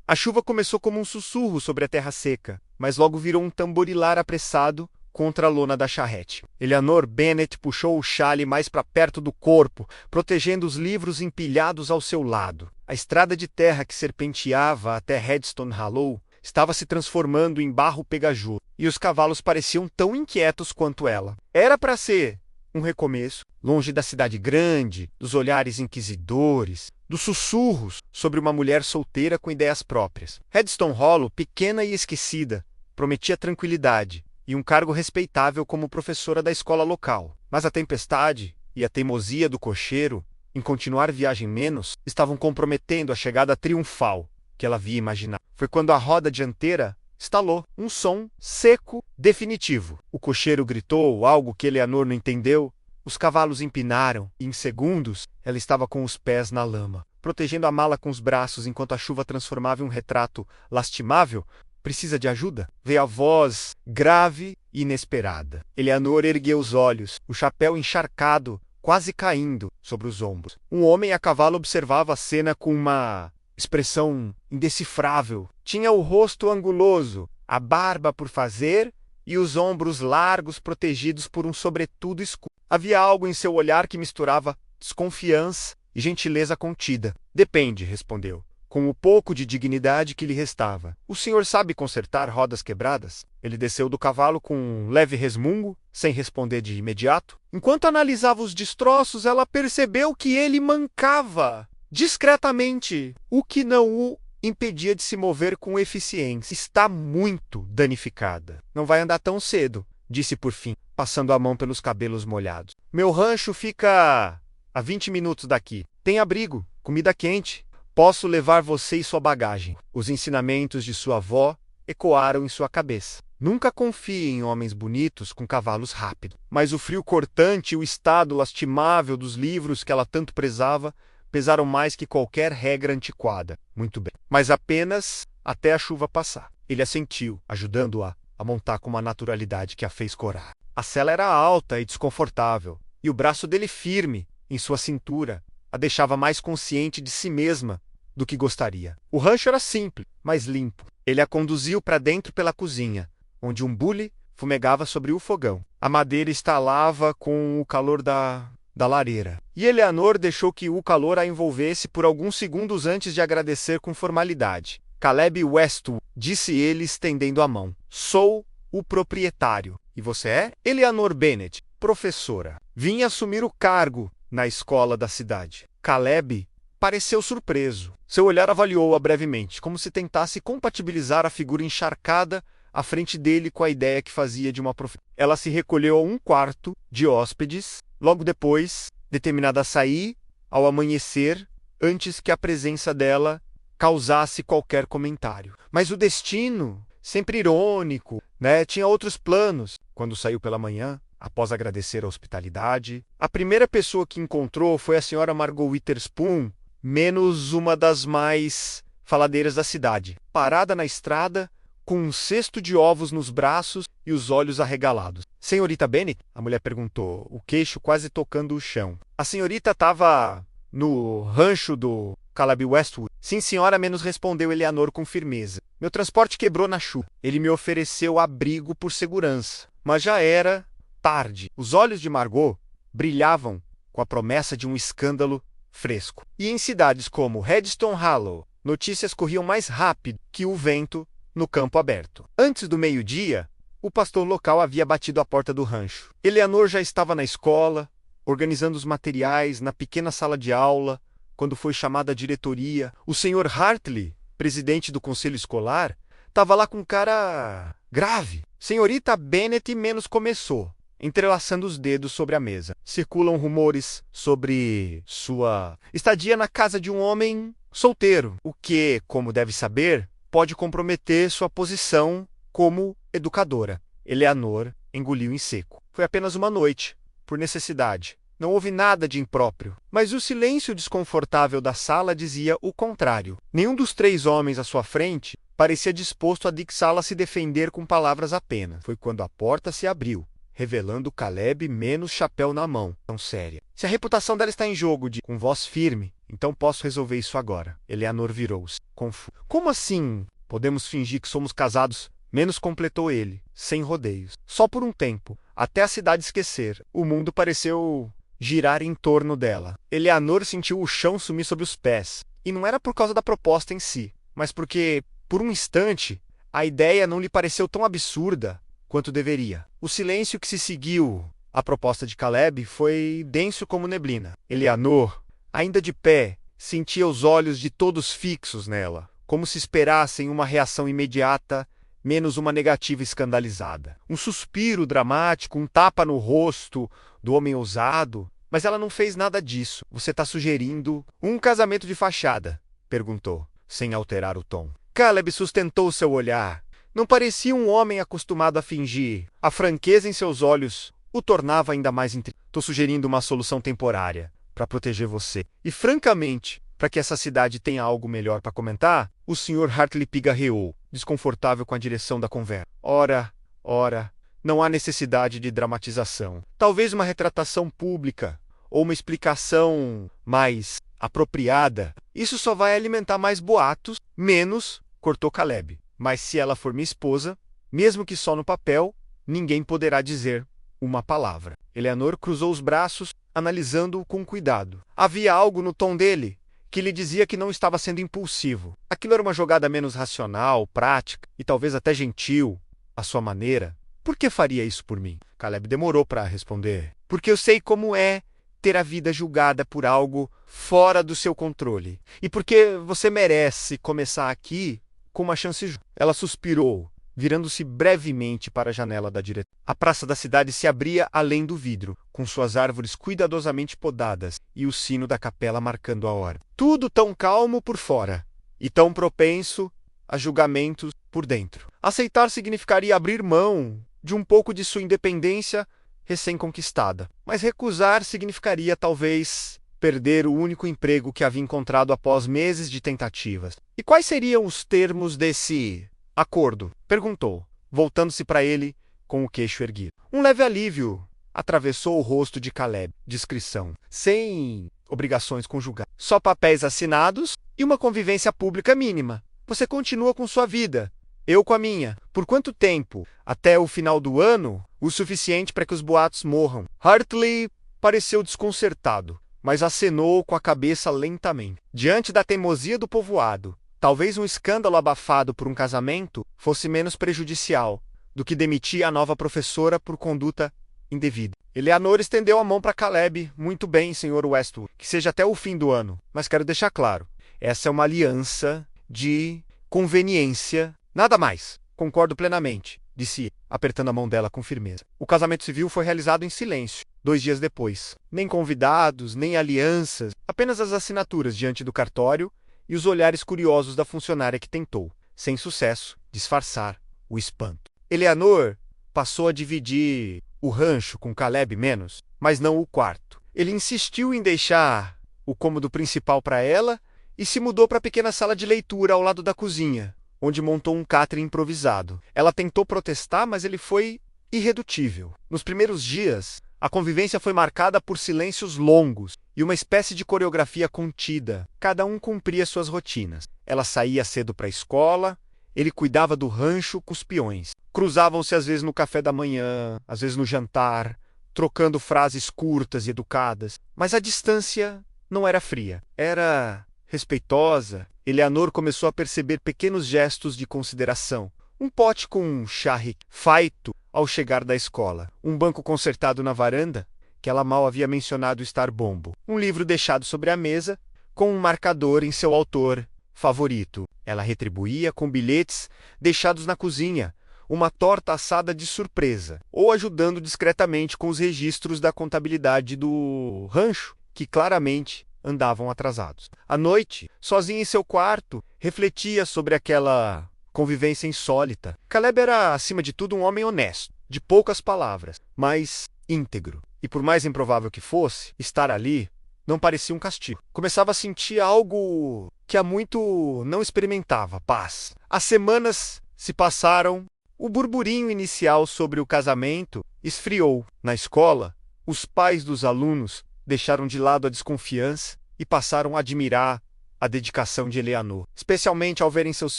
A chuva começou como um sussurro sobre a terra seca, mas logo virou um tamborilar apressado contra a lona da charrete. Eleanor Bennet puxou o xale mais para perto do corpo, protegendo os livros empilhados ao seu lado. A estrada de terra que serpenteava até Redstone Hollow estava se transformando em barro pegajoso, e os cavalos pareciam tão inquietos quanto ela. Era para ser um recomeço, longe da cidade grande, dos olhares inquisidores, dos sussurros sobre uma mulher solteira com ideias próprias. Redstone Hollow, pequena e esquecida, prometia tranquilidade e um cargo respeitável como professora da escola local. Mas a tempestade e a teimosia do cocheiro em continuar viagem menos estavam comprometendo a chegada triunfal que ela havia imaginado. Foi quando a roda dianteira estalou, um som seco, definitivo. O cocheiro gritou algo que Eleanor não entendeu. Os cavalos empinaram e, em segundos, ela estava com os pés na lama, protegendo a mala com os braços enquanto a chuva transformava em um retrato lastimável. Precisa de ajuda? Veio a voz grave e inesperada. Eleanor ergueu os olhos, o chapéu encharcado, quase caindo sobre os ombros. Um homem a cavalo observava a cena com uma expressão indecifrável. Tinha o rosto anguloso, a barba por fazer e os ombros largos protegidos por um sobretudo escuro. Havia algo em seu olhar que misturava desconfiança e gentileza contida. Depende, respondeu, com o pouco de dignidade que lhe restava. O senhor sabe consertar rodas quebradas? Ele desceu do cavalo com um leve resmungo, sem responder de imediato. Enquanto analisava os destroços, ela percebeu que ele mancava discretamente, o que não o impedia de se mover com eficiência. Está muito danificada. Não vai andar tão cedo, disse por fim, passando a mão pelos cabelos molhados. Meu rancho fica a 20 minutos daqui. Tem abrigo, comida quente. Posso levar você e sua bagagem. Os ensinamentos de sua avó ecoaram em sua cabeça. Nunca confie em homens bonitos com cavalos rápidos. Mas o frio cortante e o estado lastimável dos livros que ela tanto prezava pesaram mais que qualquer regra antiquada. Muito bem. Mas apenas até a chuva passar. Ele assentiu, ajudando-a a montar com uma naturalidade que a fez corar. A sela era alta e desconfortável, e o braço dele firme em sua cintura a deixava mais consciente de si mesma do que gostaria. O rancho era simples, mas limpo. Ele a conduziu para dentro pela cozinha, onde um bule fumegava sobre o fogão. A madeira estalava com o calor da lareira. E Eleanor deixou que o calor a envolvesse por alguns segundos antes de agradecer com formalidade. Caleb Westwood, disse ele estendendo a mão. Sou o proprietário. E você é? Eleanor Bennet, professora. Vim assumir o cargo na escola da cidade. Caleb pareceu surpreso. Seu olhar avaliou-a brevemente, como se tentasse compatibilizar a figura encharcada à frente dele com a ideia que fazia de uma professora. Ela se recolheu a um quarto de hóspedes, logo depois, determinada a sair ao amanhecer, antes que a presença dela causasse qualquer comentário. Mas o destino, sempre irônico, tinha outros planos. Quando saiu pela manhã, após agradecer a hospitalidade, a primeira pessoa que encontrou foi a senhora Margot Witherspoon, menos uma das mais faladeiras da cidade, parada na estrada, com um cesto de ovos nos braços e os olhos arregalados. Senhorita Bennet? A mulher perguntou, o queixo quase tocando o chão. A senhorita estava no rancho do Caleb Westwood. Sim, senhora, menos respondeu Eleanor com firmeza. Meu transporte quebrou na chuva. Ele me ofereceu abrigo por segurança, mas já era tarde. Os olhos de Margot brilhavam com a promessa de um escândalo fresco. E em cidades como Redstone Hollow, notícias corriam mais rápido que o vento no campo aberto. Antes do meio-dia, o pastor local havia batido à porta do rancho. Eleanor já estava na escola, organizando os materiais na pequena sala de aula, quando foi chamada à diretoria. O Sr. Hartley, presidente do conselho escolar, estava lá com cara grave. Senhorita Bennet menos começou, entrelaçando os dedos sobre a mesa. Circulam rumores sobre sua estadia na casa de um homem solteiro, o que, como deve saber, pode comprometer sua posição como educadora. Eleanor engoliu em seco. Foi apenas uma noite, por necessidade. Não houve nada de impróprio, mas o silêncio desconfortável da sala dizia o contrário. Nenhum dos três homens à sua frente parecia disposto a Dixá-la se defender com palavras apenas. Foi quando a porta se abriu, revelando Caleb menos chapéu na mão, tão séria. Se a reputação dela está em jogo, com voz firme, Então posso resolver isso agora. Eleanor virou-se, confusa. Como assim? Podemos fingir que somos casados? Menos completou ele, sem rodeios. Só por um tempo, até a cidade esquecer. O mundo pareceu girar em torno dela. Eleanor sentiu o chão sumir sob os pés. E não era por causa da proposta em si, mas porque, por um instante, a ideia não lhe pareceu tão absurda quanto deveria. O silêncio que se seguiu à proposta de Caleb foi denso como neblina. Eleanor, ainda de pé, sentia os olhos de todos fixos nela, como se esperassem uma reação imediata, menos uma negativa escandalizada. Um suspiro dramático, um tapa no rosto do homem ousado, mas ela não fez nada disso. Você está sugerindo um casamento de fachada? Perguntou, sem alterar o tom. Caleb sustentou seu olhar. Não parecia um homem acostumado a fingir. A franqueza em seus olhos o tornava ainda mais intrigante. Estou sugerindo uma solução temporária para proteger você. E, francamente, para que essa cidade tenha algo melhor para comentar, o Sr. Hartley pigarreou, desconfortável com a direção da conversa. Ora, não há necessidade de dramatização. Talvez uma retratação pública ou uma explicação mais apropriada. Isso só vai alimentar mais boatos, menos, cortou Caleb. Mas se ela for minha esposa, mesmo que só no papel, ninguém poderá dizer uma palavra. Eleanor cruzou os braços, analisando-o com cuidado. Havia algo no tom dele que lhe dizia que não estava sendo impulsivo. Aquilo era uma jogada menos racional, prática e talvez até gentil, à sua maneira. Por que faria isso por mim? Caleb demorou para responder. Porque eu sei como é ter a vida julgada por algo fora do seu controle. E porque você merece começar aqui com uma chance justa. Ela suspirou, virando-se brevemente para a janela da diretora. A praça da cidade se abria além do vidro, com suas árvores cuidadosamente podadas e o sino da capela marcando a hora. Tudo tão calmo por fora e tão propenso a julgamentos por dentro. Aceitar significaria abrir mão de um pouco de sua independência recém-conquistada. Mas recusar significaria, talvez, perder o único emprego que havia encontrado após meses de tentativas. E quais seriam os termos desse acordo? Perguntou, voltando-se para ele com o queixo erguido. Um leve alívio atravessou o rosto de Caleb. Discrição. Sem obrigações conjugais. Só papéis assinados e uma convivência pública mínima. Você continua com sua vida. Eu com a minha. Por quanto tempo? Até o final do ano? O suficiente para que os boatos morram. Hartley pareceu desconcertado, mas acenou com a cabeça lentamente. Diante da teimosia do povoado, talvez um escândalo abafado por um casamento fosse menos prejudicial do que demitir a nova professora por conduta indevida. Eleanor estendeu a mão para Caleb. Muito bem, Sr. Westwood. Que seja até o fim do ano. Mas quero deixar claro, essa é uma aliança de conveniência. Nada mais. Concordo plenamente, disse ele, apertando a mão dela com firmeza. O casamento civil foi realizado em silêncio, 2 dias depois. Nem convidados, nem alianças, apenas as assinaturas diante do cartório e os olhares curiosos da funcionária que tentou, sem sucesso, disfarçar o espanto. Eleanor passou a dividir o rancho com Caleb menos, mas não o quarto. Ele insistiu em deixar o cômodo principal para ela e se mudou para a pequena sala de leitura ao lado da cozinha, onde montou um catre improvisado. Ela tentou protestar, mas ele foi irredutível. Nos primeiros dias, a convivência foi marcada por silêncios longos e uma espécie de coreografia contida. Cada um cumpria suas rotinas. Ela saía cedo para a escola, ele cuidava do rancho com os peões. Cruzavam-se às vezes no café da manhã, às vezes no jantar, trocando frases curtas e educadas. Mas a distância não era fria, era respeitosa. Eleanor começou a perceber pequenos gestos de consideração. Um pote com um chá feito ao chegar da escola. Um banco consertado na varanda, que ela mal havia mencionado estar bombo. Um livro deixado sobre a mesa, com um marcador em seu autor favorito. Ela retribuía com bilhetes deixados na cozinha, uma torta assada de surpresa, ou ajudando discretamente com os registros da contabilidade do rancho, que claramente andavam atrasados. À noite, sozinha em seu quarto, refletia sobre aquela convivência insólita. Caleb era, acima de tudo, um homem honesto, de poucas palavras, mas íntegro. E por mais improvável que fosse, estar ali não parecia um castigo. Começava a sentir algo que há muito não experimentava, paz. As semanas se passaram. O burburinho inicial sobre o casamento esfriou. Na escola, os pais dos alunos deixaram de lado a desconfiança e passaram a admirar a dedicação de Eleanor, especialmente ao verem seus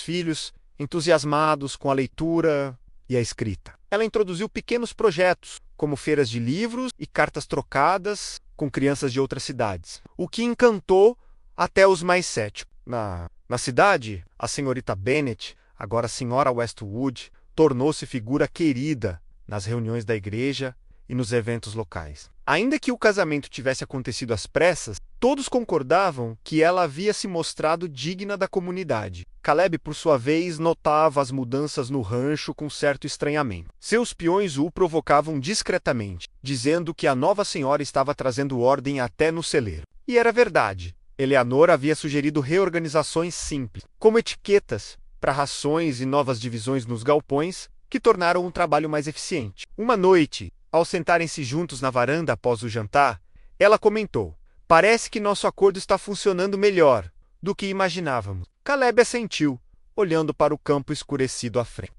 filhos entusiasmados com a leitura e a escrita. Ela introduziu pequenos projetos, como feiras de livros e cartas trocadas com crianças de outras cidades, o que encantou até os mais céticos. Na cidade, a senhorita Bennet, agora a senhora Westwood, tornou-se figura querida nas reuniões da igreja e nos eventos locais. Ainda que o casamento tivesse acontecido às pressas, todos concordavam que ela havia se mostrado digna da comunidade. Caleb, por sua vez, notava as mudanças no rancho com certo estranhamento. Seus peões o provocavam discretamente, dizendo que a nova senhora estava trazendo ordem até no celeiro. E era verdade. Eleanor havia sugerido reorganizações simples, como etiquetas para rações e novas divisões nos galpões, que tornaram o trabalho mais eficiente. Uma noite, ao sentarem-se juntos na varanda após o jantar, ela comentou: "Parece que nosso acordo está funcionando melhor do que imaginávamos." Caleb assentiu, olhando para o campo escurecido à frente.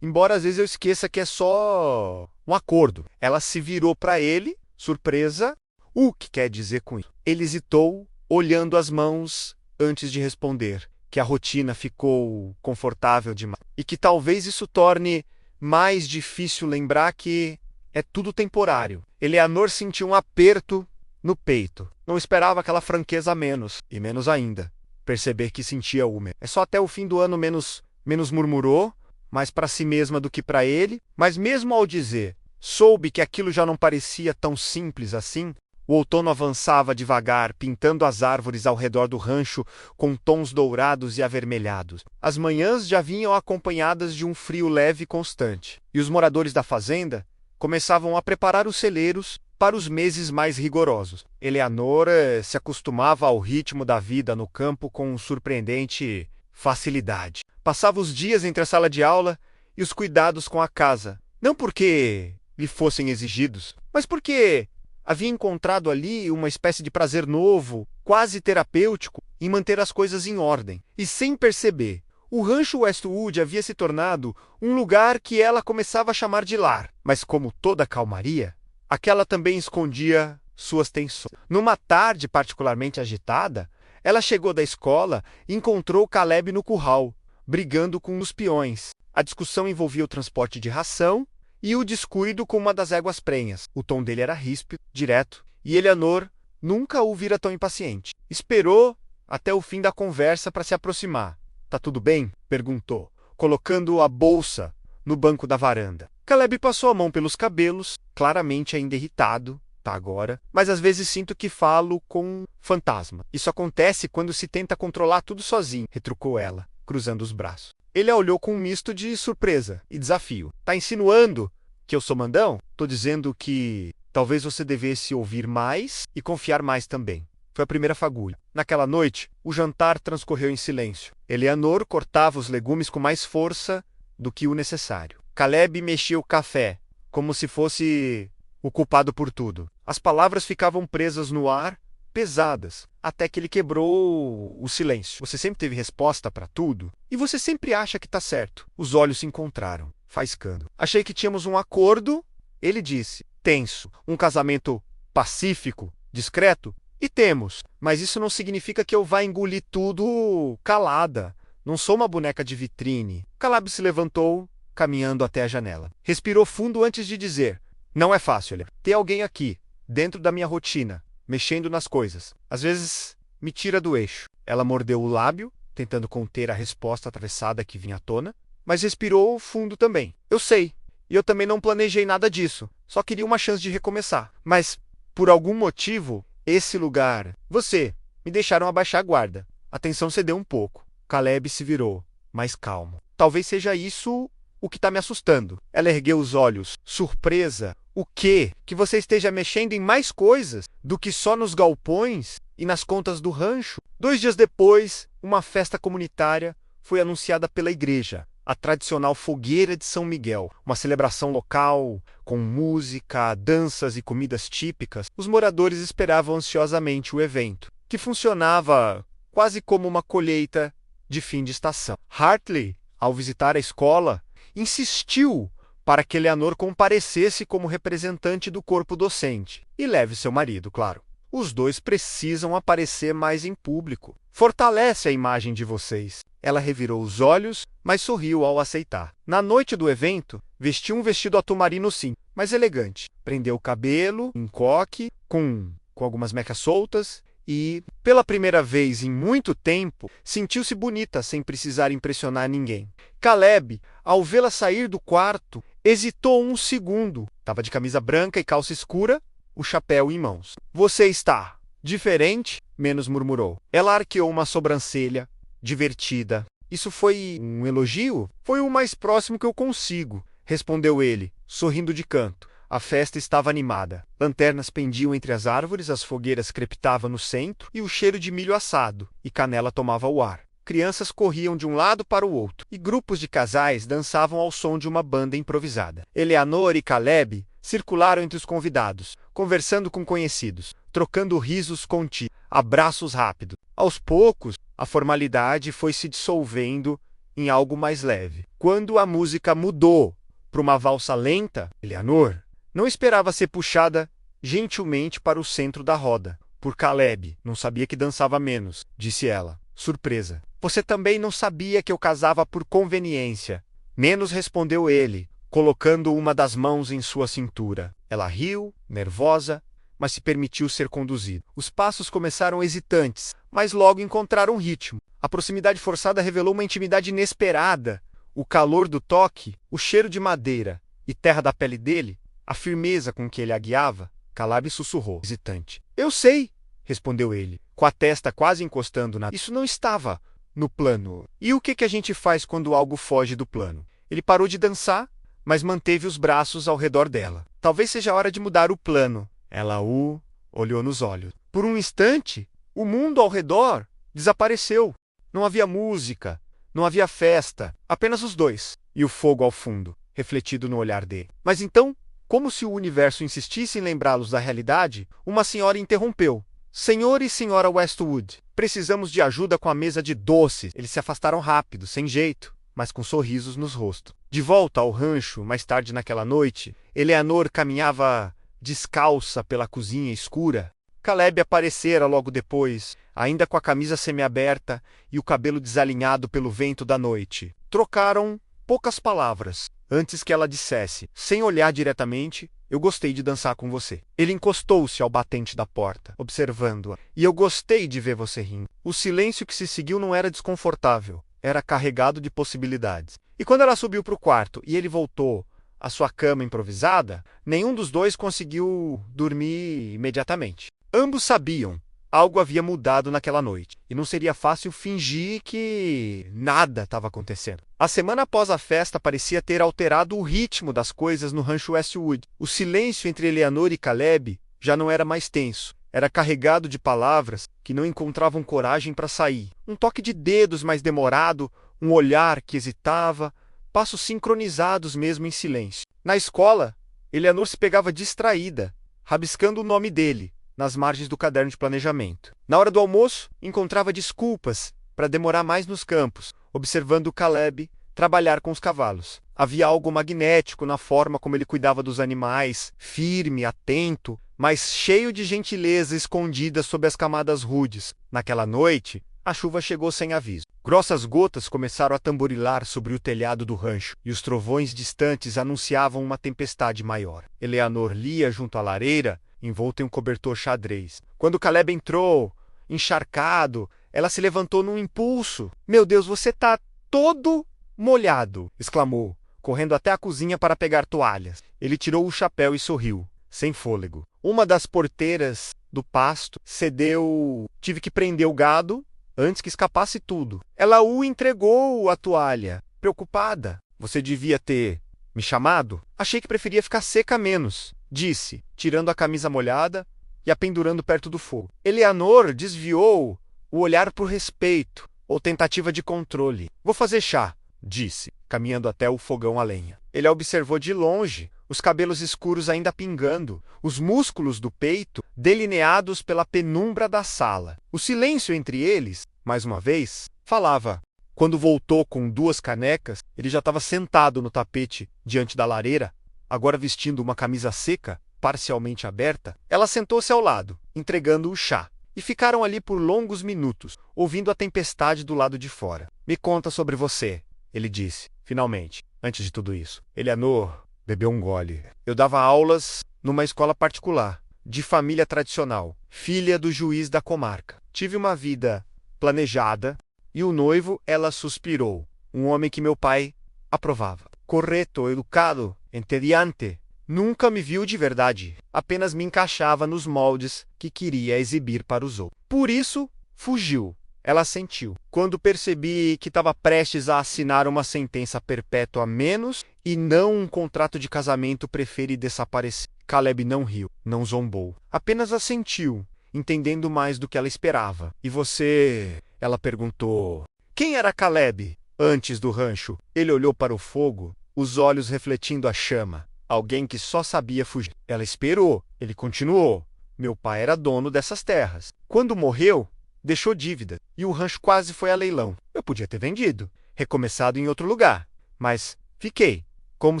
Embora às vezes eu esqueça que é só um acordo." Ela se virou para ele, surpresa. "O que quer dizer com isso?" Ele hesitou, olhando as mãos antes de responder que a rotina ficou confortável demais e que talvez isso torne mais difícil lembrar que é tudo temporário. Eleanor sentiu um aperto no peito. Não esperava aquela franqueza a menos, e menos ainda perceber que sentia uma. "É só até o fim do ano", menos murmurou, mais para si mesma do que para ele, mas mesmo ao dizer, soube que aquilo já não parecia tão simples assim. O outono avançava devagar, pintando as árvores ao redor do rancho com tons dourados e avermelhados. As manhãs já vinham acompanhadas de um frio leve e constante, e os moradores da fazenda começavam a preparar os celeiros para os meses mais rigorosos. Eleanor se acostumava ao ritmo da vida no campo com surpreendente facilidade. Passava os dias entre a sala de aula e os cuidados com a casa, não porque lhe fossem exigidos, mas porque havia encontrado ali uma espécie de prazer novo, quase terapêutico, em manter as coisas em ordem. E sem perceber, o rancho Westwood havia se tornado um lugar que ela começava a chamar de lar. Mas como toda calmaria, aquela também escondia suas tensões. Numa tarde particularmente agitada, ela chegou da escola e encontrou Caleb no curral, brigando com os peões. A discussão envolvia o transporte de ração e o descuido com uma das éguas prenhas. O tom dele era ríspido, direto, e Eleanor nunca o vira tão impaciente. Esperou até o fim da conversa para se aproximar. "Tá tudo bem?" perguntou, colocando a bolsa no banco da varanda. Caleb passou a mão pelos cabelos, claramente ainda irritado, tá agora, mas às vezes sinto que falo com fantasma. "Isso acontece quando se tenta controlar tudo sozinho", retrucou ela, cruzando os braços. Ele a olhou com um misto de surpresa e desafio. "Tá insinuando que eu sou mandão?" "Tô dizendo que talvez você devesse ouvir mais e confiar mais também." Foi a primeira fagulha. Naquela noite, o jantar transcorreu em silêncio. Eleanor cortava os legumes com mais força do que o necessário. Caleb mexia o café, como se fosse o culpado por tudo. As palavras ficavam presas no ar, pesadas, até que ele quebrou o silêncio. "Você sempre teve resposta para tudo? E você sempre acha que tá certo." Os olhos se encontraram, faiscando. "Achei que tínhamos um acordo", ele disse, tenso. "Um casamento pacífico, discreto? E temos, mas isso não significa que eu vá engolir tudo calada. Não sou uma boneca de vitrine." Caleb se levantou, caminhando até a janela. Respirou fundo antes de dizer: "Não é fácil, ter alguém aqui, dentro da minha rotina, mexendo nas coisas. Às vezes me tira do eixo." Ela mordeu o lábio, tentando conter a resposta atravessada que vinha à tona, mas respirou fundo também. "Eu sei, e eu também não planejei nada disso. Só queria uma chance de recomeçar. Mas, por algum motivo, esse lugar, você, me deixaram abaixar a guarda." A tensão cedeu um pouco. Caleb se virou, mais calmo. "Talvez seja isso o que está me assustando." Ela ergueu os olhos, surpresa. "O quê? Que você esteja mexendo em mais coisas do que só nos galpões e nas contas do rancho?" 2 dias depois, uma festa comunitária foi anunciada pela igreja. A tradicional Fogueira de São Miguel, uma celebração local, com música, danças e comidas típicas. Os moradores esperavam ansiosamente o evento, que funcionava quase como uma colheita de fim de estação. Hartley, ao visitar a escola, insistiu para que Eleanor comparecesse como representante do corpo docente. E leve seu marido, claro. Os dois precisam aparecer mais em público. Fortalece a imagem de vocês. Ela revirou os olhos, mas sorriu ao aceitar. Na noite do evento, vestiu um vestido atumarino sim, mas elegante. Prendeu o cabelo em coque, com algumas mechas soltas, e, pela primeira vez em muito tempo, sentiu-se bonita sem precisar impressionar ninguém. Caleb, ao vê-la sair do quarto, hesitou um segundo. Estava de camisa branca e calça escura, o chapéu em mãos. Você está diferente? Menos murmurou. Ela arqueou uma sobrancelha, divertida. Isso foi um elogio? Foi o mais próximo que eu consigo, respondeu ele, sorrindo de canto. A festa estava animada. Lanternas pendiam entre as árvores, as fogueiras crepitavam no centro e o cheiro de milho assado e canela tomava o ar. Crianças corriam de um lado para o outro e grupos de casais dançavam ao som de uma banda improvisada. Eleanor e Caleb circularam entre os convidados, conversando com conhecidos, trocando risos contidos, abraços rápidos. Aos poucos, a formalidade foi se dissolvendo em algo mais leve. Quando a música mudou para uma valsa lenta, Eleanor não esperava ser puxada gentilmente para o centro da roda. Por Caleb, não sabia que dançava menos, disse ela, surpresa. Você também não sabia que eu casava por conveniência. Menos, respondeu ele, colocando uma das mãos em sua cintura. Ela riu, nervosa, mas se permitiu ser conduzida. Os passos começaram hesitantes, mas logo encontraram ritmo. A proximidade forçada revelou uma intimidade inesperada. O calor do toque, o cheiro de madeira e terra da pele dele, a firmeza com que ele a guiava. Caleb sussurrou, hesitante. Eu sei, respondeu ele, com a testa quase encostando na... Isso não estava no plano. E o que a gente faz quando algo foge do plano? Ele parou de dançar, mas manteve os braços ao redor dela. Talvez seja a hora de mudar o plano. Ela o olhou nos olhos. Por um instante, o mundo ao redor desapareceu. Não havia música, não havia festa, apenas os dois. E o fogo ao fundo, refletido no olhar dele. Mas então, como se o universo insistisse em lembrá-los da realidade, uma senhora interrompeu. Senhor e senhora Westwood, precisamos de ajuda com a mesa de doces. Eles se afastaram rápido, sem jeito, mas com sorrisos nos rostos. De volta ao rancho, mais tarde naquela noite, Eleanor caminhava descalça pela cozinha escura. Caleb aparecera logo depois, ainda com a camisa semiaberta e o cabelo desalinhado pelo vento da noite. Trocaram poucas palavras, antes que ela dissesse, sem olhar diretamente, eu gostei de dançar com você. Ele encostou-se ao batente da porta, observando-a, e eu gostei de ver você rindo. O silêncio que se seguiu não era desconfortável, era carregado de possibilidades. E quando ela subiu para o quarto e ele voltou à sua cama improvisada, nenhum dos dois conseguiu dormir imediatamente. Ambos sabiam, algo havia mudado naquela noite, e não seria fácil fingir que nada estava acontecendo. A semana após a festa parecia ter alterado o ritmo das coisas no rancho Westwood. O silêncio entre Eleanor e Caleb já não era mais tenso. Era carregado de palavras que não encontravam coragem para sair. Um toque de dedos mais demorado, um olhar que hesitava, passos sincronizados mesmo em silêncio. Na escola, Eleanor se pegava distraída, rabiscando o nome dele nas margens do caderno de planejamento. Na hora do almoço, encontrava desculpas para demorar mais nos campos, observando Caleb trabalhar com os cavalos. Havia algo magnético na forma como ele cuidava dos animais, firme, atento, mas cheio de gentileza escondida sob as camadas rudes. Naquela noite, a chuva chegou sem aviso. Grossas gotas começaram a tamborilar sobre o telhado do rancho, e os trovões distantes anunciavam uma tempestade maior. Eleanor lia junto à lareira, envolta em um cobertor xadrez. Quando Caleb entrou, encharcado, ela se levantou num impulso. « Meu Deus, você tá todo molhado! » exclamou, correndo até a cozinha para pegar toalhas. Ele tirou o chapéu e sorriu, sem fôlego. Uma das porteiras do pasto cedeu. Tive que prender o gado antes que escapasse tudo. Ela o entregou a toalha, preocupada. Você devia ter me chamado? Achei que preferia ficar seca menos, disse, tirando a camisa molhada e a pendurando perto do fogo. Eleanor desviou o olhar por respeito ou tentativa de controle. Vou fazer chá, disse, caminhando até o fogão a lenha. Ele a observou de longe, os cabelos escuros ainda pingando, os músculos do peito delineados pela penumbra da sala. O silêncio entre eles, mais uma vez, falava. Quando voltou com 2 canecas, ele já estava sentado no tapete diante da lareira, agora vestindo uma camisa seca parcialmente aberta, ela sentou-se ao lado, entregando o chá. E ficaram ali por longos minutos, ouvindo a tempestade do lado de fora. Me conta sobre você, ele disse, finalmente, antes de tudo isso. Eleanor bebeu um gole. Eu dava aulas numa escola particular, de família tradicional, filha do juiz da comarca. Tive uma vida planejada, e o noivo, ela suspirou, um homem que meu pai aprovava. Correto, educado, entediante. Nunca me viu de verdade, apenas me encaixava nos moldes que queria exibir para os outros. Por isso, fugiu. Ela assentiu. Quando percebi que estava prestes a assinar uma sentença perpétua a menos e não um contrato de casamento, preferi desaparecer. Caleb não riu, não zombou. Apenas assentiu, entendendo mais do que ela esperava. E você? Ela perguntou. Quem era Caleb antes do rancho? Ele olhou para o fogo, os olhos refletindo a chama. Alguém que só sabia fugir. Ela esperou. Ele continuou. Meu pai era dono dessas terras. Quando morreu, deixou dívida, e o rancho quase foi a leilão. Eu podia ter vendido, recomeçado em outro lugar, mas fiquei, como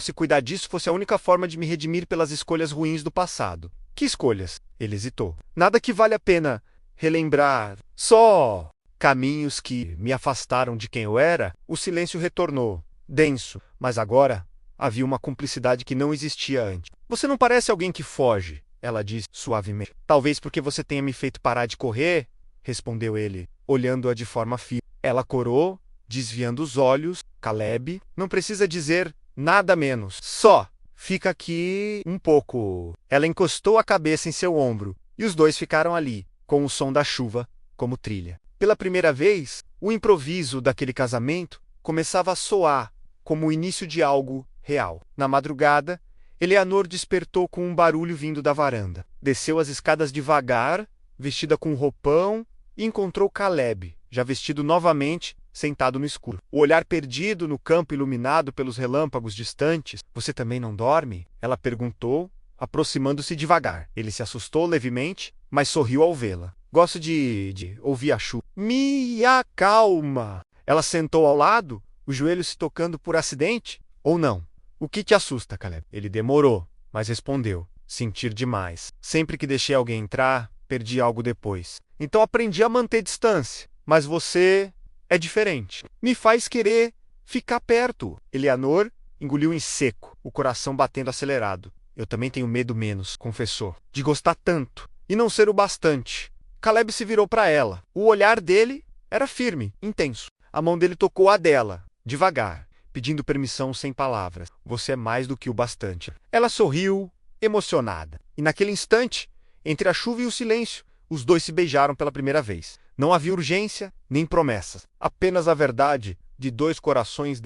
se cuidar disso fosse a única forma de me redimir pelas escolhas ruins do passado. Que escolhas? Ele hesitou. Nada que vale a pena relembrar. Só caminhos que me afastaram de quem eu era. O silêncio retornou, denso, mas agora havia uma cumplicidade que não existia antes. Você não parece alguém que foge, ela disse suavemente. Talvez porque você tenha me feito parar de correr, respondeu ele, olhando-a de forma firme. Ela corou, desviando os olhos. Caleb, não precisa dizer nada menos. Só fica aqui um pouco. Ela encostou a cabeça em seu ombro, e os dois ficaram ali, com o som da chuva como trilha. Pela primeira vez, o improviso daquele casamento começava a soar como o início de algo real. Na madrugada, Eleanor despertou com um barulho vindo da varanda. Desceu as escadas devagar, vestida com um roupão, e encontrou Caleb, já vestido novamente, sentado no escuro. O olhar perdido no campo iluminado pelos relâmpagos distantes. Você também não dorme? Ela perguntou, aproximando-se devagar. Ele se assustou levemente, mas sorriu ao vê-la. Gosto de ouvir a chuva. Me acalma! Ela sentou ao lado, os joelhos se tocando por acidente? Ou não? O que te assusta, Caleb? Ele demorou, mas respondeu. Sentir demais. Sempre que deixei alguém entrar, perdi algo depois. Então aprendi a manter distância. Mas você é diferente. Me faz querer ficar perto. Eleanor engoliu em seco, o coração batendo acelerado. Eu também tenho medo menos, confessou, de gostar tanto e não ser o bastante. Caleb se virou para ela. O olhar dele era firme, intenso. A mão dele tocou a dela, devagar, pedindo permissão sem palavras. Você é mais do que o bastante. Ela sorriu, emocionada. E naquele instante, entre a chuva e o silêncio, os dois se beijaram pela primeira vez. Não havia urgência, nem promessas. Apenas a verdade de dois corações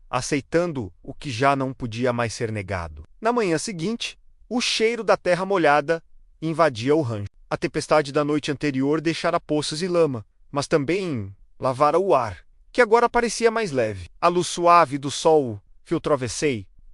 aceitando o que já não podia mais ser negado. Na manhã seguinte, o cheiro da terra molhada invadia o rancho. A tempestade da noite anterior deixara poças e lama, mas também lavara o ar, que agora parecia mais leve. A luz suave do sol filtrou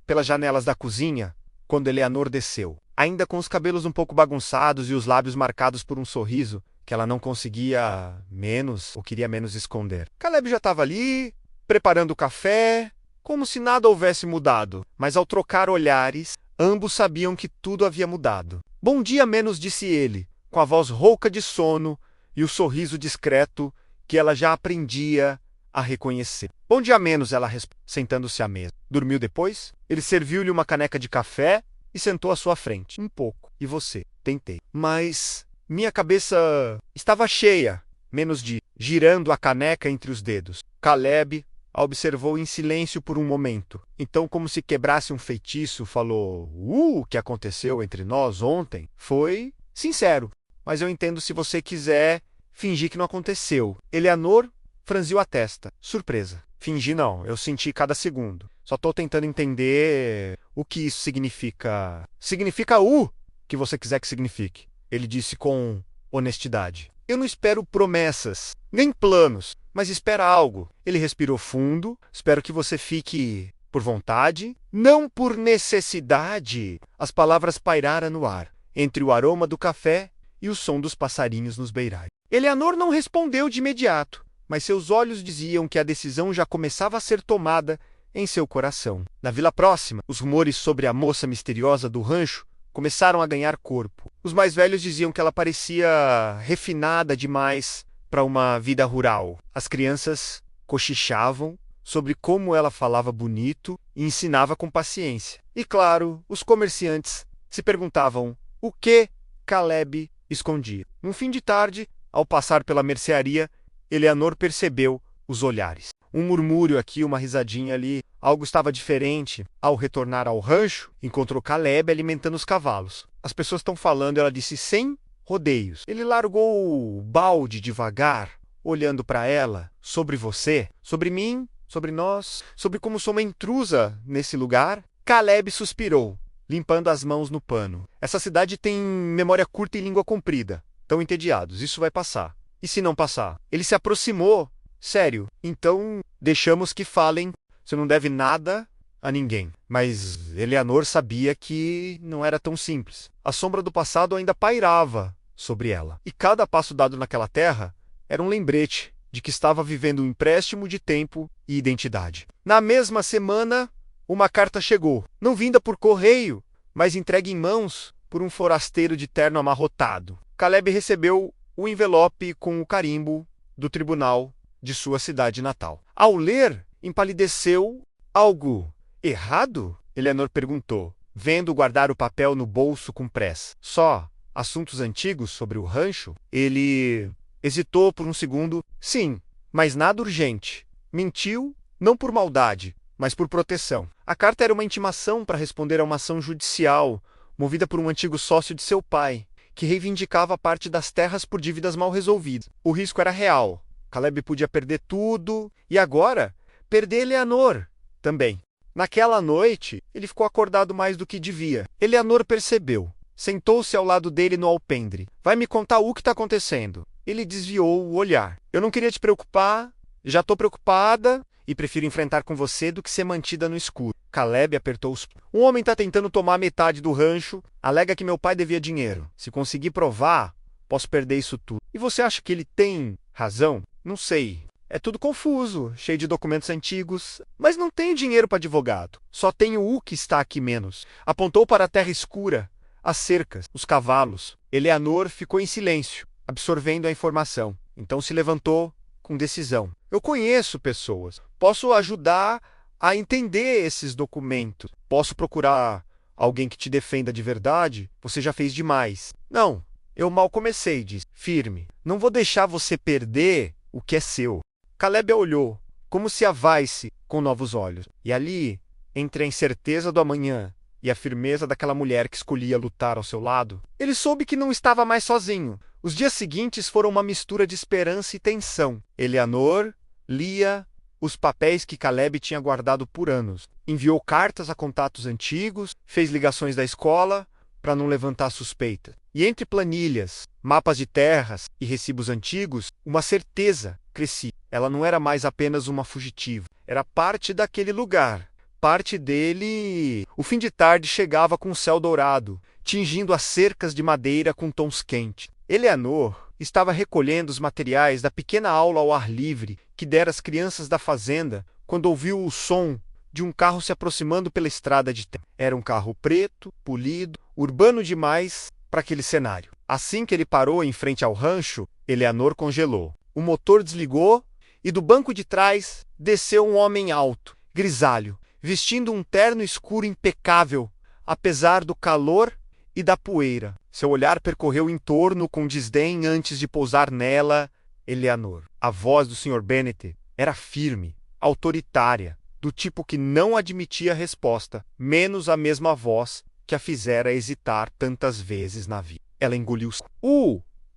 pelas janelas da cozinha quando Eleanor desceu, ainda com os cabelos um pouco bagunçados e os lábios marcados por um sorriso que ela não conseguia menos ou queria menos esconder. Caleb já estava ali, preparando o café, como se nada houvesse mudado, mas ao trocar olhares, ambos sabiam que tudo havia mudado. Bom dia menos, disse ele, com a voz rouca de sono e o sorriso discreto que ela já aprendia a reconhecer. Bom dia menos, ela respondeu, sentando-se à mesa. Dormiu depois? Ele serviu-lhe uma caneca de café e sentou à sua frente. Um pouco. E você? Tentei. Mas minha cabeça estava cheia, menos de girando a caneca entre os dedos. Caleb a observou em silêncio por um momento. Então, como se quebrasse um feitiço, falou: o que aconteceu entre nós ontem foi sincero, mas eu entendo se você quiser fingir que não aconteceu. Eleanor franziu a testa, surpresa. Fingi não, eu senti cada segundo. Só estou tentando entender o que isso significa. Significa o que você quiser que signifique. Ele disse com honestidade. Eu não espero promessas, nem planos, mas espero algo. Ele respirou fundo. Espero que você fique por vontade, não por necessidade. As palavras pairaram no ar, entre o aroma do café e o som dos passarinhos nos beirais. Eleanor não respondeu de imediato, mas seus olhos diziam que a decisão já começava a ser tomada em seu coração. Na vila próxima, os rumores sobre a moça misteriosa do rancho começaram a ganhar corpo. Os mais velhos diziam que ela parecia refinada demais para uma vida rural. As crianças cochichavam sobre como ela falava bonito e ensinava com paciência. E claro, os comerciantes se perguntavam o que Caleb escondia. Num fim de tarde, ao passar pela mercearia, Eleanor percebeu os olhares. Um murmúrio aqui, uma risadinha ali. Algo estava diferente. Ao retornar ao rancho, encontrou Caleb alimentando os cavalos. As pessoas estão falando, ela disse, sem rodeios. Ele largou o balde devagar, olhando para ela. Sobre você, sobre mim, sobre nós, sobre como sou uma intrusa nesse lugar. Caleb suspirou, limpando as mãos no pano. Essa cidade tem memória curta e língua comprida. Estão entediados, isso vai passar. E se não passar? Ele se aproximou. Sério, então deixamos que falem. Você não deve nada a ninguém. Mas Eleanor sabia que não era tão simples. A sombra do passado ainda pairava sobre ela. E cada passo dado naquela terra era um lembrete de que estava vivendo um empréstimo de tempo e identidade. Na mesma semana, uma carta chegou. Não vinda por correio, mas entregue em mãos por um forasteiro de terno amarrotado. Caleb recebeu o envelope com o carimbo do tribunal de sua cidade natal. Ao ler, empalideceu. Algo errado? Eleanor perguntou, vendo guardar o papel no bolso com pressa. Só assuntos antigos sobre o rancho? Ele hesitou por um segundo. Sim, mas nada urgente. Mentiu, não por maldade, mas por proteção. A carta era uma intimação para responder a uma ação judicial, movida por um antigo sócio de seu pai, que reivindicava parte das terras por dívidas mal resolvidas. O risco era real. Caleb podia perder tudo e agora perder Eleanor também. Naquela noite, ele ficou acordado mais do que devia. Eleanor percebeu. Sentou-se ao lado dele no alpendre. Vai me contar o que está acontecendo. Ele desviou o olhar. Eu não queria te preocupar, já estou preocupada e prefiro enfrentar com você do que ser mantida no escuro. Caleb apertou os... Um homem está tentando tomar metade do rancho, alega que meu pai devia dinheiro. Se conseguir provar, posso perder isso tudo. E você acha que ele tem razão? Não sei. É tudo confuso, cheio de documentos antigos, mas não tenho dinheiro para advogado. Só tenho o que está aqui menos. Apontou para a terra escura, as cercas, os cavalos. Eleanor ficou em silêncio, absorvendo a informação. Então se levantou com decisão. Eu conheço pessoas. Posso ajudar a entender esses documentos. Posso procurar alguém que te defenda de verdade. Você já fez demais. Não, eu mal comecei, disse, firme. Não vou deixar você perder o que é seu. Caleb a olhou, como se a vaisse com novos olhos. E ali, entre a incerteza do amanhã e a firmeza daquela mulher que escolhia lutar ao seu lado, ele soube que não estava mais sozinho. Os dias seguintes foram uma mistura de esperança e tensão. Eleanor lia os papéis que Caleb tinha guardado por anos. Enviou cartas a contatos antigos, fez ligações da escola para não levantar suspeita. E entre planilhas, mapas de terras e recibos antigos, uma certeza crescia. Ela não era mais apenas uma fugitiva. Era parte daquele lugar. Parte dele. O fim de tarde chegava com o céu dourado, tingindo as cercas de madeira com tons quentes. Eleanor estava recolhendo os materiais da pequena aula ao ar livre que dera às crianças da fazenda quando ouviu o som de um carro se aproximando pela estrada de terra. Era um carro preto, polido, urbano demais para aquele cenário. Assim que ele parou em frente ao rancho, Eleanor congelou. O motor desligou e do banco de trás desceu um homem alto, grisalho, vestindo um terno escuro impecável, apesar do calor e da poeira. Seu olhar percorreu o entorno com desdém antes de pousar nela, Eleanor. A voz do Sr. Bennet era firme, autoritária, do tipo que não admitia resposta, menos a mesma voz que a fizera hesitar tantas vezes na vida. Ela engoliu.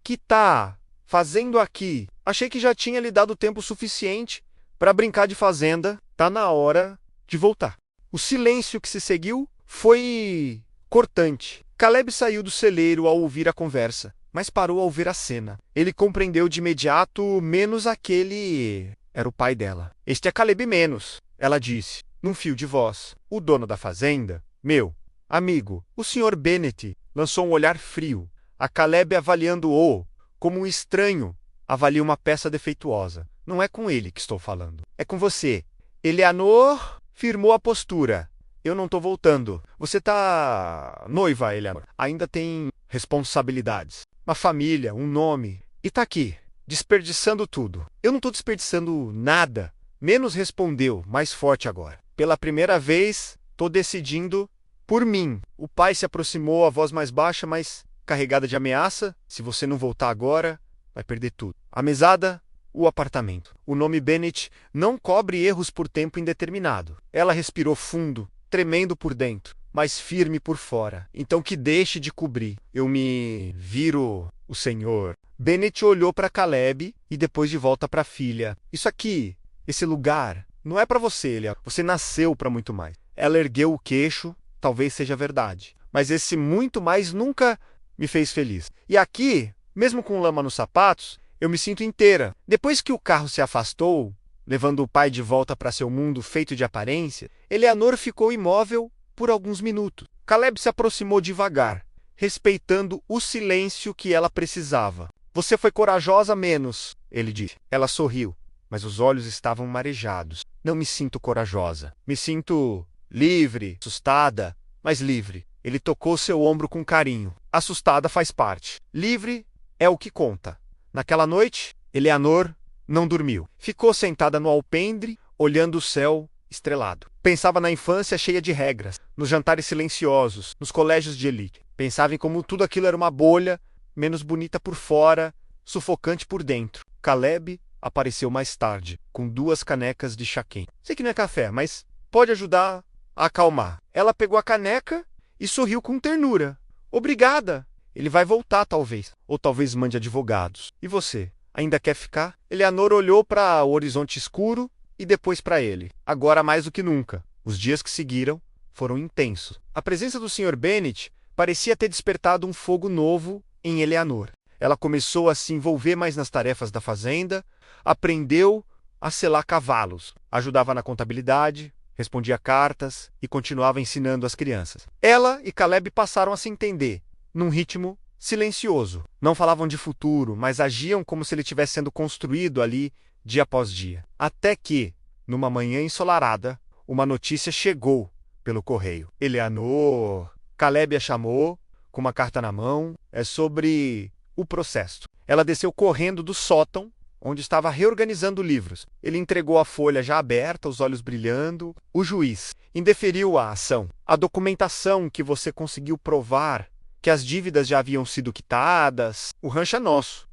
Que tá fazendo aqui? Achei que já tinha lhe dado tempo suficiente para brincar de fazenda. Tá na hora de voltar. O silêncio que se seguiu foi cortante. Caleb saiu do celeiro ao ouvir a conversa, mas parou ao ver a cena. Ele compreendeu de imediato menos aquele... Era o pai dela. Este é Caleb menos, ela disse, num fio de voz. O dono da fazenda, meu amigo, o Sr. Bennet, lançou um olhar frio, a Caleb avaliando-o como um estranho avalia uma peça defeituosa. Não é com ele que estou falando, é com você. Eleanor firmou a postura. Eu não tô voltando. Você tá noiva, Eleanor. Ainda tem responsabilidades. Uma família, um nome. E tá aqui, desperdiçando tudo. Eu não tô desperdiçando nada. Menos respondeu, mais forte agora. Pela primeira vez, tô decidindo por mim. O pai se aproximou, a voz mais baixa, mas carregada de ameaça. Se você não voltar agora, vai perder tudo. A mesada, o apartamento. O nome Bennett não cobre erros por tempo indeterminado. Ela respirou fundo, tremendo por dentro, mas firme por fora. Então que deixe de cobrir. Eu me viro, o senhor. Bennett olhou para Caleb e depois de volta para a filha. Isso aqui, esse lugar, não é para você, Elia. Você nasceu para muito mais. Ela ergueu o queixo, talvez seja verdade. Mas esse muito mais nunca me fez feliz. E aqui, mesmo com lama nos sapatos, eu me sinto inteira. Depois que o carro se afastou, levando o pai de volta para seu mundo feito de aparência, Eleanor ficou imóvel por alguns minutos. Caleb se aproximou devagar, respeitando o silêncio que ela precisava. Você foi corajosa menos, ele disse. Ela sorriu, mas os olhos estavam marejados. Não me sinto corajosa. Me sinto livre, assustada, mas livre. Ele tocou seu ombro com carinho. Assustada faz parte. Livre é o que conta. Naquela noite, Eleanor não dormiu. Ficou sentada no alpendre, olhando o céu estrelado. Pensava na infância cheia de regras, nos jantares silenciosos, nos colégios de elite. Pensava em como tudo aquilo era uma bolha, menos bonita por fora, sufocante por dentro. Caleb apareceu mais tarde, com 2 canecas de chá quente. Sei que não é café, mas pode ajudar a acalmar. Ela pegou a caneca e sorriu com ternura. Obrigada! Ele vai voltar, talvez. Ou talvez mande advogados. E você? Ainda quer ficar? Eleanor olhou para o horizonte escuro e depois para ele. Agora mais do que nunca. Os dias que seguiram foram intensos. A presença do Sr. Bennett parecia ter despertado um fogo novo em Eleanor. Ela começou a se envolver mais nas tarefas da fazenda, aprendeu a selar cavalos, ajudava na contabilidade, respondia cartas e continuava ensinando as crianças. Ela e Caleb passaram a se entender, num ritmo silencioso. Não falavam de futuro, mas agiam como se ele estivesse sendo construído ali dia após dia. Até que, numa manhã ensolarada, uma notícia chegou pelo correio. Eleanor! Caleb a chamou, com uma carta na mão. É sobre o processo. Ela desceu correndo do sótão, onde estava reorganizando livros. Ele entregou a folha já aberta, os olhos brilhando. O juiz indeferiu a ação. A documentação que você conseguiu provar que as dívidas já haviam sido quitadas. O rancho é nosso.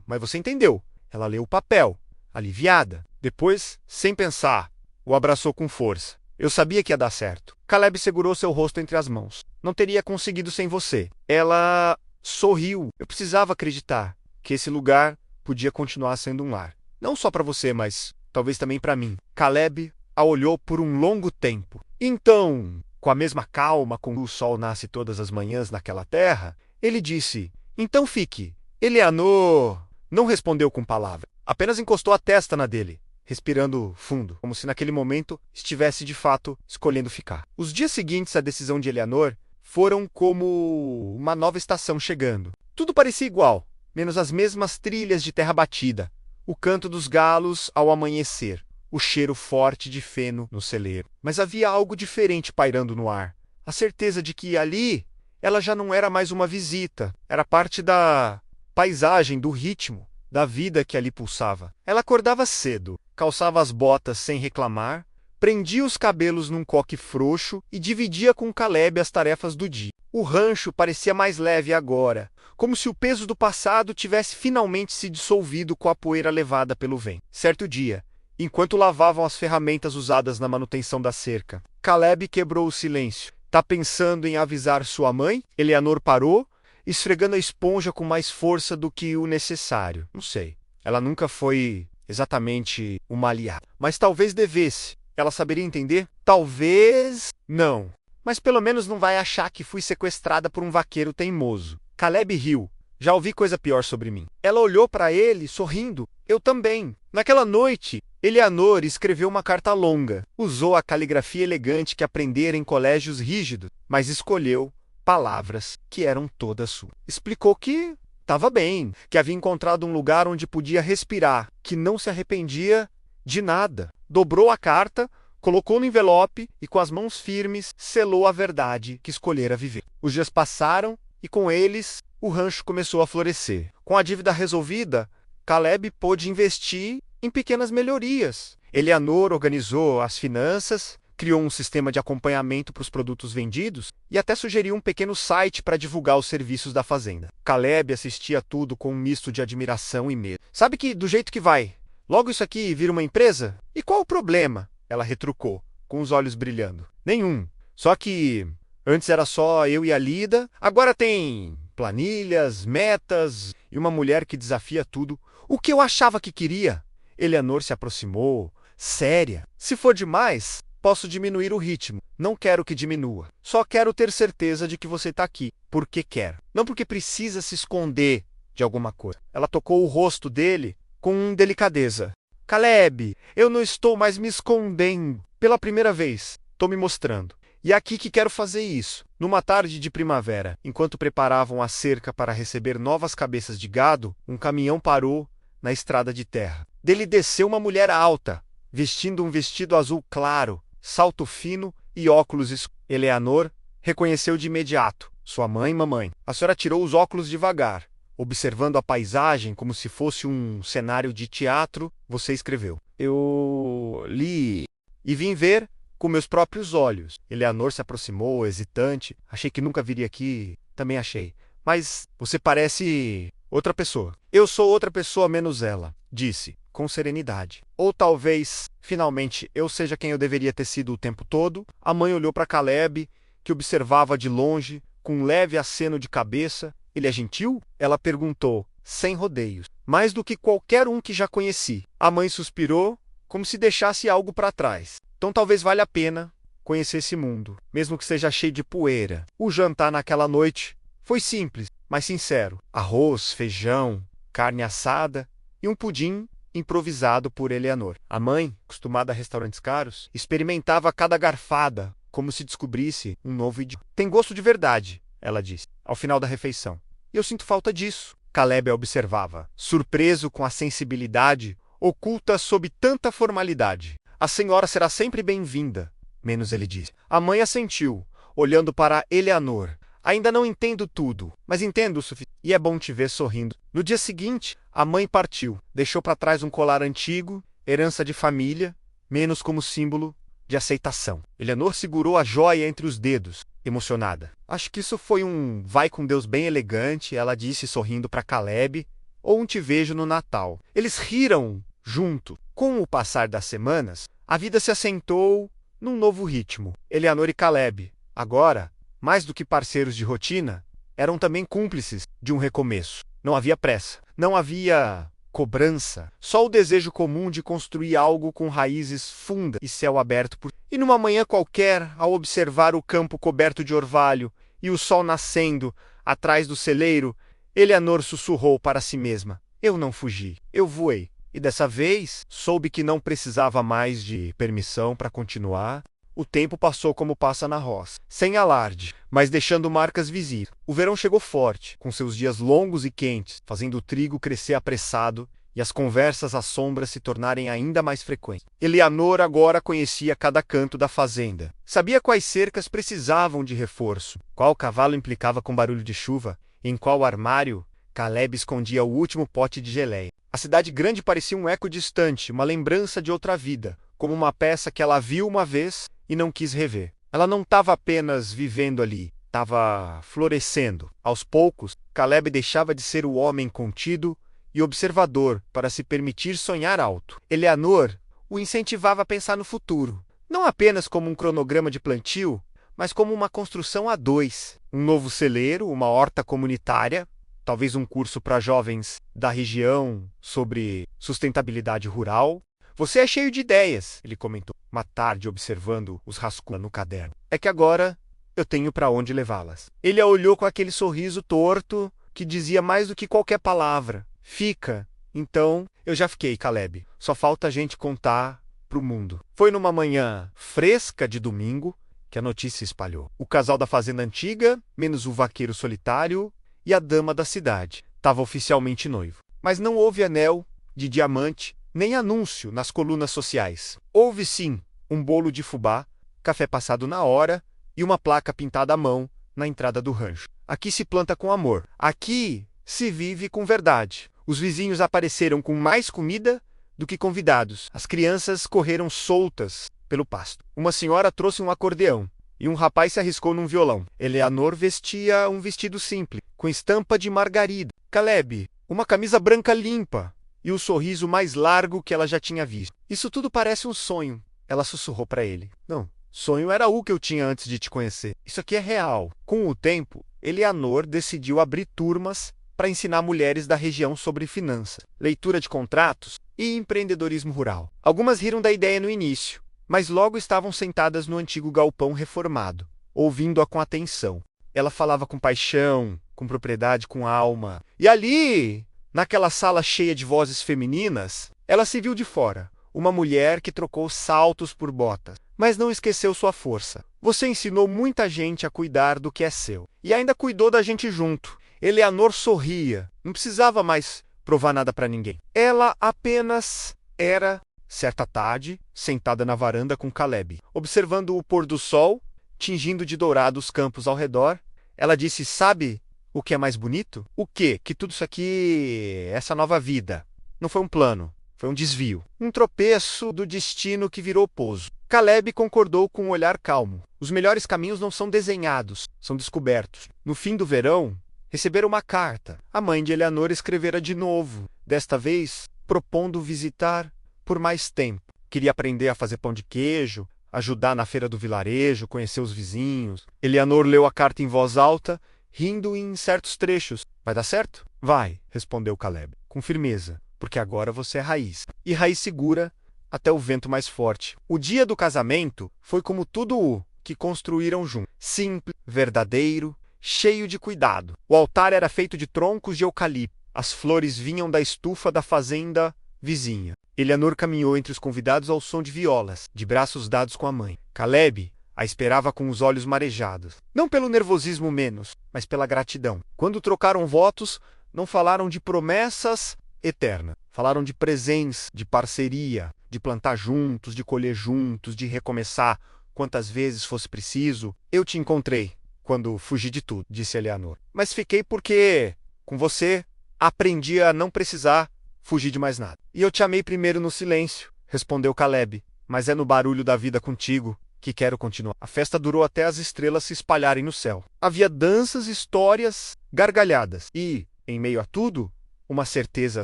Mas você entendeu. Ela leu o papel, aliviada. Depois, sem pensar, o abraçou com força. Eu sabia que ia dar certo. Caleb segurou seu rosto entre as mãos. Não teria conseguido sem você. Ela sorriu. Eu precisava acreditar que esse lugar podia continuar sendo um lar. Não só para você, mas talvez também para mim. Caleb a olhou por um longo tempo. Então, com a mesma calma com que o sol nasce todas as manhãs naquela terra, ele disse, então fique. Eleanor não respondeu com palavra. Apenas encostou a testa na dele, respirando fundo, como se naquele momento estivesse de fato escolhendo ficar. Os dias seguintes à decisão de Eleanor foram como uma nova estação chegando. Tudo parecia igual, menos as mesmas trilhas de terra batida, o canto dos galos ao amanhecer, o cheiro forte de feno no celeiro. Mas havia algo diferente pairando no ar. A certeza de que ali ela já não era mais uma visita, era parte da paisagem, do ritmo, da vida que ali pulsava. Ela acordava cedo, calçava as botas sem reclamar, prendia os cabelos num coque frouxo e dividia com Caleb as tarefas do dia. O rancho parecia mais leve agora, como se o peso do passado tivesse finalmente se dissolvido com a poeira levada pelo vento. Certo dia, enquanto lavavam as ferramentas usadas na manutenção da cerca, Caleb quebrou o silêncio. Tá pensando em avisar sua mãe? Eleanor parou, esfregando a esponja com mais força do que o necessário. Não sei. Ela nunca foi exatamente uma aliada. Mas talvez devesse. Ela saberia entender? Talvez não. Mas pelo menos não vai achar que fui sequestrada por um vaqueiro teimoso. Caleb riu. Já ouvi coisa pior sobre mim. Ela olhou para ele, sorrindo. Eu também. Naquela noite, Eleanor escreveu uma carta longa. Usou a caligrafia elegante que aprendera em colégios rígidos, mas escolheu palavras que eram todas suas. Explicou que estava bem, que havia encontrado um lugar onde podia respirar, que não se arrependia de nada. Dobrou a carta, colocou no envelope e, com as mãos firmes, selou a verdade que escolhera viver. Os dias passaram e, com eles, o rancho começou a florescer. Com a dívida resolvida, Caleb pôde investir em pequenas melhorias. Eleanor organizou as finanças, criou um sistema de acompanhamento para os produtos vendidos e até sugeriu um pequeno site para divulgar os serviços da fazenda. Caleb assistia tudo com um misto de admiração e medo. Sabe que, do jeito que vai, logo isso aqui vira uma empresa? E qual o problema? Ela retrucou, com os olhos brilhando. Nenhum. Só que antes era só eu e a Lida, agora tem planilhas, metas e uma mulher que desafia tudo. O que eu achava que queria? Eleanor se aproximou, séria. Se for demais, posso diminuir o ritmo. Não quero que diminua. Só quero ter certeza de que você está aqui, porque quer. Não porque precisa se esconder de alguma coisa. Ela tocou o rosto dele com delicadeza. Caleb, eu não estou mais me escondendo. Pela primeira vez, estou me mostrando. E é aqui que quero fazer isso. Numa tarde de primavera, enquanto preparavam a cerca para receber novas cabeças de gado, um caminhão parou na estrada de terra. Dele desceu uma mulher alta, vestindo um vestido azul claro, salto fino e óculos escuros. Eleanor reconheceu de imediato. Sua mãe, mamãe. A senhora tirou os óculos devagar. Observando a paisagem como se fosse um cenário de teatro, você escreveu. Eu li e vim ver com meus próprios olhos. Eleanor se aproximou, hesitante. Achei que nunca viria aqui. Também achei. Mas você parece outra pessoa. Eu sou outra pessoa menos ela, disse, com serenidade. Ou talvez, finalmente, eu seja quem eu deveria ter sido o tempo todo. A mãe olhou para Caleb, que observava de longe, com um leve aceno de cabeça. Ele é gentil? Ela perguntou, sem rodeios. Mais do que qualquer um que já conheci. A mãe suspirou, como se deixasse algo para trás. Então talvez valha a pena conhecer esse mundo, mesmo que seja cheio de poeira. O jantar naquela noite foi simples, mas sincero. Arroz, feijão, carne assada e um pudim improvisado por Eleanor. A mãe, acostumada a restaurantes caros, experimentava cada garfada, como se descobrisse um novo idioma. Tem gosto de verdade, ela disse, ao final da refeição. E eu sinto falta disso. Caleb a observava, surpreso com a sensibilidade oculta sob tanta formalidade. A senhora será sempre bem-vinda, menos ele disse. A mãe assentiu, olhando para Eleanor. Ainda não entendo tudo, mas entendo o suficiente. E é bom te ver sorrindo. No dia seguinte, a mãe partiu. Deixou para trás um colar antigo, herança de família, menos como símbolo de aceitação. Eleanor segurou a joia entre os dedos, emocionada. Acho que isso foi um vai com Deus bem elegante, ela disse sorrindo para Caleb, ou um te vejo no Natal. Eles riram junto. Com o passar das semanas, a vida se assentou num novo ritmo. Eleanor e Caleb, agora, mais do que parceiros de rotina, eram também cúmplices de um recomeço. Não havia pressa, não havia cobrança, só o desejo comum de construir algo com raízes fundas e céu aberto por... E numa manhã qualquer, ao observar o campo coberto de orvalho e o sol nascendo atrás do celeiro, Eleanor sussurrou para si mesma: eu não fugi, eu voei. E dessa vez, soube que não precisava mais de permissão para continuar. O tempo passou como passa na roça, sem alarde, mas deixando marcas visíveis. O verão chegou forte, com seus dias longos e quentes, fazendo o trigo crescer apressado e as conversas às sombras se tornarem ainda mais frequentes. Eleanor agora conhecia cada canto da fazenda. Sabia quais cercas precisavam de reforço, qual cavalo implicava com barulho de chuva, e em qual armário Caleb escondia o último pote de geleia. A cidade grande parecia um eco distante, uma lembrança de outra vida, como uma peça que ela viu uma vez e não quis rever. Ela não estava apenas vivendo ali, estava florescendo. Aos poucos, Caleb deixava de ser o homem contido e observador para se permitir sonhar alto. Eleanor o incentivava a pensar no futuro, não apenas como um cronograma de plantio, mas como uma construção a dois. Um novo celeiro, uma horta comunitária, talvez um curso para jovens da região sobre sustentabilidade rural. Você é cheio de ideias, ele comentou, uma tarde observando os rascunhos no caderno. É que agora eu tenho para onde levá-las. Ele a olhou com aquele sorriso torto que dizia mais do que qualquer palavra. Fica. Então, eu já fiquei, Caleb. Só falta a gente contar pro mundo. Foi numa manhã fresca de domingo que a notícia se espalhou. O casal da fazenda antiga, menos o vaqueiro solitário e a dama da cidade, estava oficialmente noivo. Mas não houve anel de diamante, nem anúncio nas colunas sociais. Houve sim um bolo de fubá, café passado na hora e uma placa pintada à mão na entrada do rancho. Aqui se planta com amor. Aqui se vive com verdade. Os vizinhos apareceram com mais comida do que convidados. As crianças correram soltas pelo pasto. Uma senhora trouxe um acordeão e um rapaz se arriscou num violão. Eleanor vestia um vestido simples, com estampa de margarida. Caleb, uma camisa branca limpa e o sorriso mais largo que ela já tinha visto. Isso tudo parece um sonho, ela sussurrou para ele. Não, sonho era o que eu tinha antes de te conhecer. Isso aqui é real. Com o tempo, Eleanor decidiu abrir turmas para ensinar mulheres da região sobre finanças, leitura de contratos e empreendedorismo rural. Algumas riram da ideia no início, mas logo estavam sentadas no antigo galpão reformado, ouvindo-a com atenção. Ela falava com paixão, com propriedade, com alma. E ali, naquela sala cheia de vozes femininas, ela se viu de fora, uma mulher que trocou saltos por botas, mas não esqueceu sua força. Você ensinou muita gente a cuidar do que é seu, e ainda cuidou da gente junto. Eleanor sorria, não precisava mais provar nada para ninguém. Ela apenas era, certa tarde, sentada na varanda com Caleb, observando o pôr do sol, tingindo de dourado os campos ao redor. Ela disse, sabe o que é mais bonito? O quê? Que tudo isso aqui, essa nova vida, não foi um plano, foi um desvio. Um tropeço do destino que virou pouso. Caleb concordou com um olhar calmo. Os melhores caminhos não são desenhados, são descobertos. No fim do verão, receberam uma carta. A mãe de Eleanor escrevera de novo, desta vez propondo visitar por mais tempo. Queria aprender a fazer pão de queijo, ajudar na feira do vilarejo, conhecer os vizinhos. Eleanor leu a carta em voz alta, rindo em certos trechos. Vai dar certo? Vai, respondeu Caleb, com firmeza, porque agora você é raiz. E raiz segura até o vento mais forte. O dia do casamento foi como tudo o que construíram juntos. Simples, verdadeiro, cheio de cuidado. O altar era feito de troncos de eucalipto. As flores vinham da estufa da fazenda vizinha. Eleanor caminhou entre os convidados ao som de violas, de braços dados com a mãe. Caleb a esperava com os olhos marejados. Não pelo nervosismo menos, mas pela gratidão. Quando trocaram votos, não falaram de promessas eternas. Falaram de presentes, de parceria, de plantar juntos, de colher juntos, de recomeçar quantas vezes fosse preciso. Eu te encontrei quando fugi de tudo, disse Eleanor. Mas fiquei porque, com você, aprendi a não precisar fugir de mais nada. E eu te amei primeiro no silêncio, respondeu Caleb. Mas é no barulho da vida contigo que quero continuar. A festa durou até as estrelas se espalharem no céu. Havia danças, histórias, gargalhadas. E, em meio a tudo, uma certeza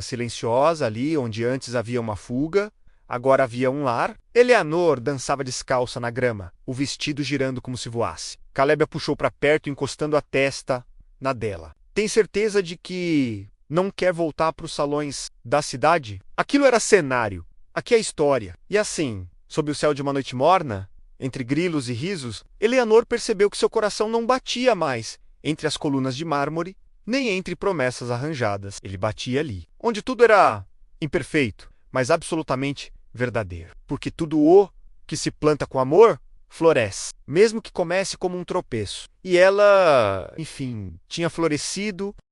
silenciosa ali onde antes havia uma fuga, agora havia um lar. Eleanor dançava descalça na grama, o vestido girando como se voasse. Caleb a puxou para perto, encostando a testa na dela. Tem certeza de que não quer voltar para os salões da cidade? Aquilo era cenário, aqui é história. E assim, sob o céu de uma noite morna, entre grilos e risos, Eleanor percebeu que seu coração não batia mais entre as colunas de mármore, nem entre promessas arranjadas. Ele batia ali, onde tudo era imperfeito, mas absolutamente verdadeiro. Porque tudo o que se planta com amor floresce, mesmo que comece como um tropeço. E ela, enfim, tinha florescido